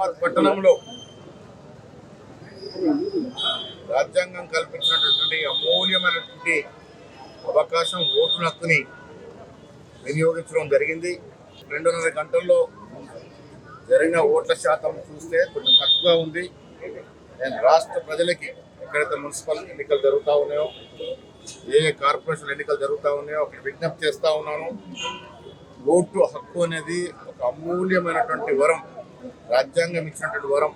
పట్టణంలో రాజ్యాంగం కల్పించినటువంటి అమూల్యమైనటువంటి అవకాశం ఓటు హక్కుని వినియోగించడం జరిగింది. 2.5 గంటల్లో జరిగిన ఓట్ల శాతం చూస్తే కొంచెం తక్కువగా ఉంది. నేను రాష్ట్ర ప్రజలకి ఎక్కడైతే మున్సిపల్ ఎన్నికలు జరుగుతూ ఉన్నాయో, ఏ కార్పొరేషన్ ఎన్నికలు జరుగుతూ ఉన్నాయో అక్కడ విజ్ఞప్తి చేస్తూ ఉన్నాను. ఓటు హక్కు అనేది ఒక అమూల్యమైనటువంటి వరం, రాజ్యాంగం ఇచ్చినటువంటి వరం.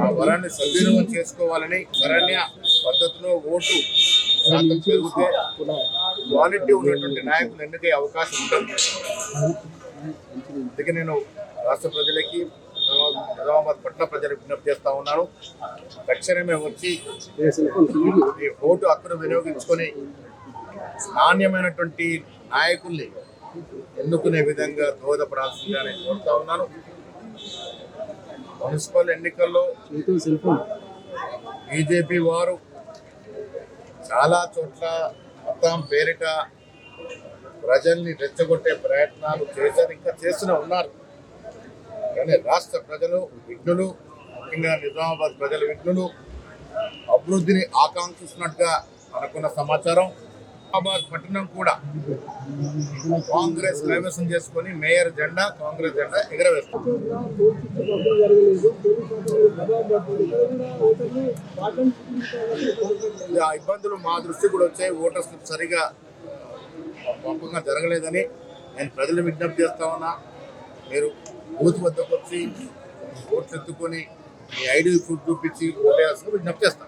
ఆ వరాన్ని సద్వినియోగం చేసుకోవాలని, సరైన పద్ధతిలో ఓటు శాతం పెరిగితే క్వాలిటీ ఉన్నటువంటి నాయకులు ఎన్నికే అవకాశం ఉంటుంది. అందుకే నేను రాష్ట్ర ప్రజలకి, నిజామాబాద్ పట్టణ ప్రజలకు విజ్ఞప్తి చేస్తా ఉన్నాను. తక్షణమే వచ్చి ఈ ఓటు హక్కును వినియోగించుకొని నాణ్యమైనటువంటి నాయకుల్ని ఎన్నుకునే విధంగా దోహదపడాల్సిందిగా నేను కోరుతా ఉన్నాను. మున్సిపల్ ఎన్నికల్లో బీజేపీ వారు చాలా చోట్ల మతం పేరిట ప్రజల్ని రెచ్చగొట్టే ప్రయత్నాలు చేశారు, ఇంకా చేస్తూనే ఉన్నారు. కానీ రాష్ట్ర ప్రజలు విఘ్నులు, ముఖ్యంగా నిజామాబాద్ ప్రజల విఘ్నులు, అభివృద్ధిని ఆకాంక్షిస్తున్నట్టుగా అనుకున్న సమాచారం. నిజామాబాద్ పట్టణం కూడా కాంగ్రెస్ కైవసం చేసుకుని మేయర్ జెండా, కాంగ్రెస్ జెండా ఎగరవేస్తుంది. ఆ ఇబ్బందులు మా దృష్టి కూడా వచ్చాయి. ఓటర్స్ సరిగా పంపకంగా జరగలేదని నేను ప్రజలు విజ్ఞప్తి చేస్తా ఉన్నా. మీరు బూత్ వద్దకు వచ్చి ఓట్లు ఎత్తుకొని మీ ఐడి ప్రూఫ్ చూపించి ఓటేయాల్సిన విజ్ఞప్తి చేస్తాను.